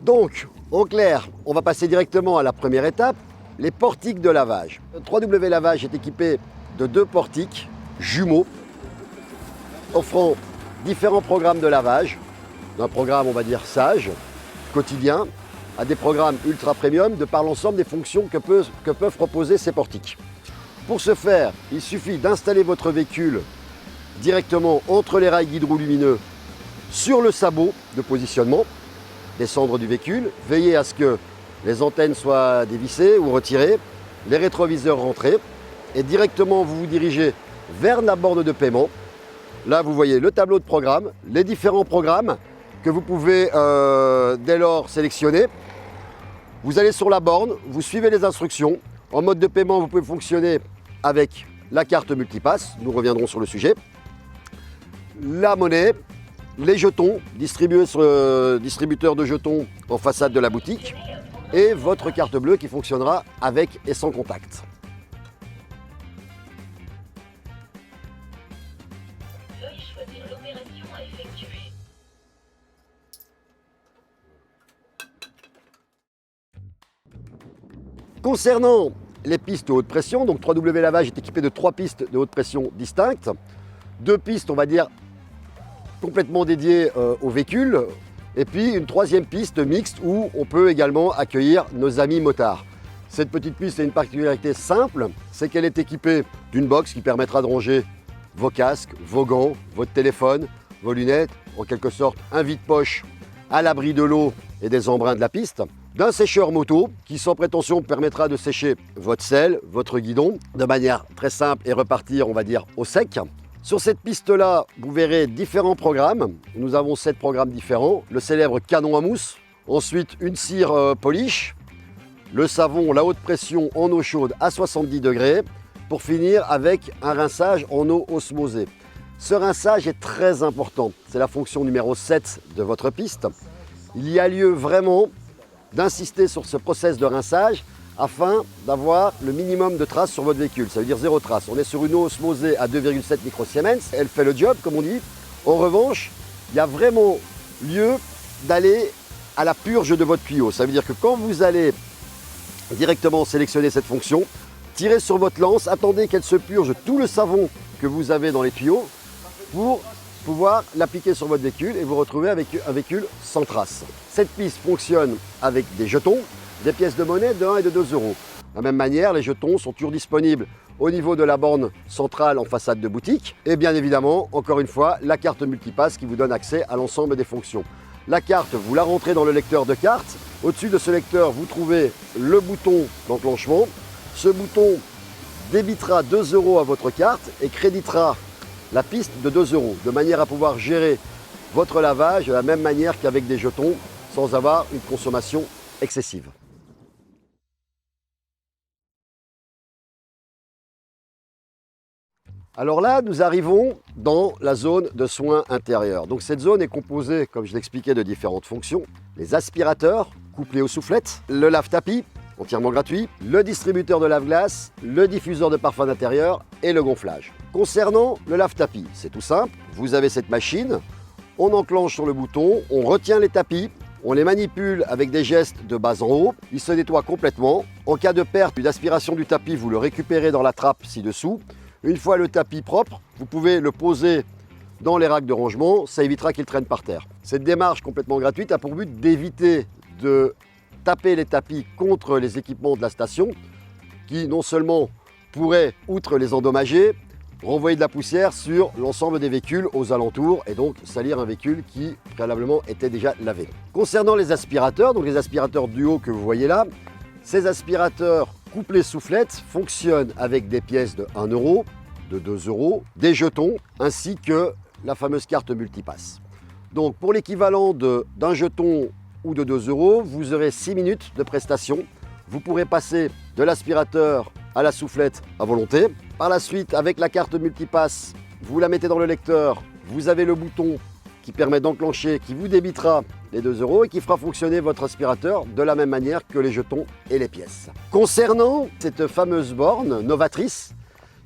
Donc, en clair, on va passer directement à la première étape, les portiques de lavage. 3W Lavage est équipé de 2 portiques jumeaux offrant différents programmes de lavage, d'un programme on va dire sage, quotidien, à des programmes ultra premium de par l'ensemble des fonctions que peuvent proposer ces portiques. Pour ce faire, il suffit d'installer votre véhicule directement entre les rails guide-roue lumineux sur le sabot de positionnement, descendre du véhicule, veiller à ce que les antennes soient dévissées ou retirées, les rétroviseurs rentrés, et directement vous vous dirigez vers la borne de paiement. Là, vous voyez le tableau de programme, les différents programmes que vous pouvez dès lors sélectionner. Vous allez sur la borne, vous suivez les instructions. En mode de paiement, vous pouvez fonctionner avec la carte multipass, nous reviendrons sur le sujet, la monnaie, les jetons distribués sur le distributeur de jetons en façade de la boutique et votre carte bleue qui fonctionnera avec et sans contact. Veuillez choisir l'opération à effectuer. Concernant les pistes haute pression, donc 3W Lavage est équipé de 3 pistes de haute pression distinctes, 2 pistes on va dire complètement dédiées au véhicule, et puis une 3e piste mixte où on peut également accueillir nos amis motards. Cette petite piste a une particularité simple, c'est qu'elle est équipée d'une box qui permettra de ranger vos casques, vos gants, votre téléphone, vos lunettes, en quelque sorte un vide-poche à l'abri de l'eau et des embruns de la piste, d'un sécheur moto qui sans prétention permettra de sécher votre selle, votre guidon de manière très simple et repartir on va dire au sec. Sur cette piste-là, vous verrez différents programmes. Nous avons 7 programmes différents. Le célèbre canon à mousse, ensuite une cire polish, le savon, la haute pression en eau chaude à 70 degrés, pour finir avec un rinçage en eau osmosée. Ce rinçage est très important. C'est la fonction numéro 7 de votre piste. Il y a lieu vraiment d'insister sur ce process de rinçage afin d'avoir le minimum de traces sur votre véhicule. Ça veut dire 0 trace. On est sur une eau osmosée à 2,7 microsiemens. Elle fait le job, comme on dit. En revanche, il y a vraiment lieu d'aller à la purge de votre tuyau. Ça veut dire que quand vous allez directement sélectionner cette fonction, tirez sur votre lance, attendez qu'elle se purge tout le savon que vous avez dans les tuyaux pour pouvoir l'appliquer sur votre véhicule et vous retrouver avec un véhicule sans trace. Cette piste fonctionne avec des jetons, des pièces de monnaie de 1 et de 2 euros. De la même manière, les jetons sont toujours disponibles au niveau de la borne centrale en façade de boutique. Et bien évidemment, encore une fois, la carte multipass qui vous donne accès à l'ensemble des fonctions. La carte, vous la rentrez dans le lecteur de carte. Au-dessus de ce lecteur, vous trouvez le bouton d'enclenchement. Ce bouton débitera 2 euros à votre carte et créditera la piste de 2 euros, de manière à pouvoir gérer votre lavage de la même manière qu'avec des jetons, sans avoir une consommation excessive. Alors là, nous arrivons dans la zone de soins intérieurs. Donc cette zone est composée, comme je l'expliquais, de différentes fonctions. Les aspirateurs, couplés aux soufflettes, le lave-tapis, entièrement gratuit, le distributeur de lave-glace, le diffuseur de parfum d'intérieur et le gonflage. Concernant le lave-tapis, c'est tout simple. Vous avez cette machine, on enclenche sur le bouton, on retient les tapis, on les manipule avec des gestes de bas en haut, ils se nettoient complètement. En cas de perte d'aspiration du tapis, vous le récupérez dans la trappe ci-dessous. Une fois le tapis propre, vous pouvez le poser dans les racks de rangement, ça évitera qu'il traîne par terre. Cette démarche complètement gratuite a pour but d'éviter de taper les tapis contre les équipements de la station qui non seulement pourraient, outre les endommager, renvoyer de la poussière sur l'ensemble des véhicules aux alentours et donc salir un véhicule qui préalablement était déjà lavé. Concernant les aspirateurs, donc les aspirateurs duo que vous voyez là, ces aspirateurs couplés soufflettes fonctionnent avec des pièces de 1 euro, de 2 euros, des jetons ainsi que la fameuse carte multipass. Donc pour l'équivalent d'un jeton ou de 2 euros, vous aurez 6 minutes de prestation. Vous pourrez passer de l'aspirateur à la soufflette à volonté. Par la suite, avec la carte multipass, vous la mettez dans le lecteur, vous avez le bouton qui permet d'enclencher, qui vous débitera les 2 euros et qui fera fonctionner votre aspirateur de la même manière que les jetons et les pièces. Concernant cette fameuse borne novatrice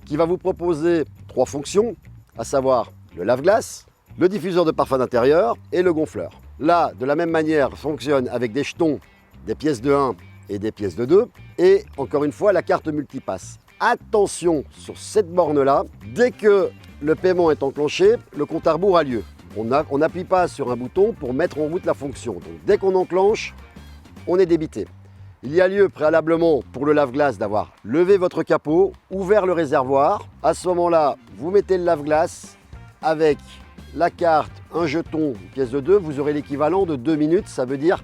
qui va vous proposer 3 fonctions, à savoir le lave-glace, le diffuseur de parfum d'intérieur et le gonfleur. Là, de la même manière, fonctionne avec des jetons, des pièces de 1 et des pièces de 2. Et encore une fois, la carte multipasse. Attention sur cette borne-là, dès que le paiement est enclenché, le compte à rebours a lieu. On n'appuie pas sur un bouton pour mettre en route la fonction. Donc dès qu'on enclenche, on est débité. Il y a lieu préalablement pour le lave-glace d'avoir levé votre capot, ouvert le réservoir. À ce moment-là, vous mettez le lave-glace avec la carte, un jeton, une pièce de 2. Vous aurez l'équivalent de 2 minutes, ça veut dire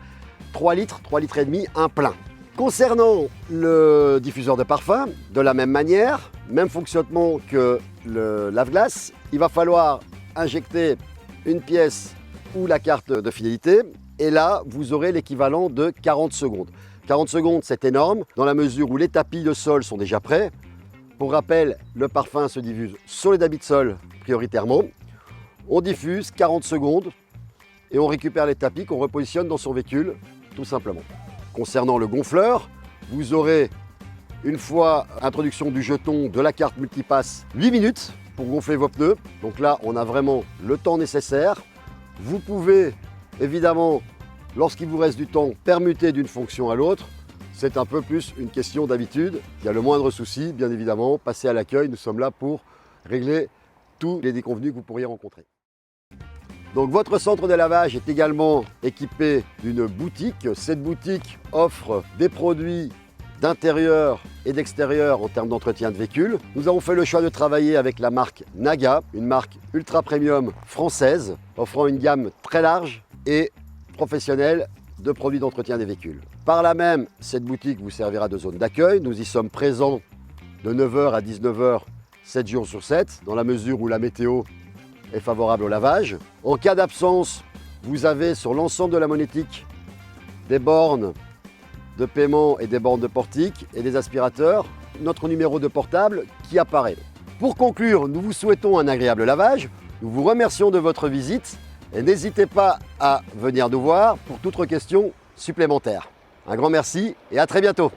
3 litres et demi, un plein. Concernant le diffuseur de parfum, de la même manière, même fonctionnement que le lave-glace, il va falloir injecter une pièce ou la carte de fidélité et là, vous aurez l'équivalent de 40 secondes. 40 secondes, c'est énorme dans la mesure où les tapis de sol sont déjà prêts. Pour rappel, le parfum se diffuse sur les tapis de sol prioritairement. On diffuse 40 secondes et on récupère les tapis qu'on repositionne dans son véhicule, tout simplement. Concernant le gonfleur, vous aurez, une fois introduction du jeton de la carte multipasse, 8 minutes pour gonfler vos pneus. Donc là, on a vraiment le temps nécessaire. Vous pouvez, évidemment, lorsqu'il vous reste du temps, permuter d'une fonction à l'autre. C'est un peu plus une question d'habitude. Il y a le moindre souci, bien évidemment, passez à l'accueil. Nous sommes là pour régler tous les déconvenus que vous pourriez rencontrer. Donc votre centre de lavage est également équipé d'une boutique. Cette boutique offre des produits d'intérieur et d'extérieur en termes d'entretien de véhicule. Nous avons fait le choix de travailler avec la marque Naga, une marque ultra premium française, offrant une gamme très large et professionnelle de produits d'entretien des véhicules. Par là même, cette boutique vous servira de zone d'accueil. Nous y sommes présents de 9h à 19h, 7 jours sur 7, dans la mesure où la météo est favorable au lavage. En cas d'absence, vous avez sur l'ensemble de la monétique des bornes de paiement et des bornes de portique et des aspirateurs, notre numéro de portable qui apparaît. Pour conclure, nous vous souhaitons un agréable lavage, nous vous remercions de votre visite et n'hésitez pas à venir nous voir pour toute question supplémentaire. Un grand merci et à très bientôt.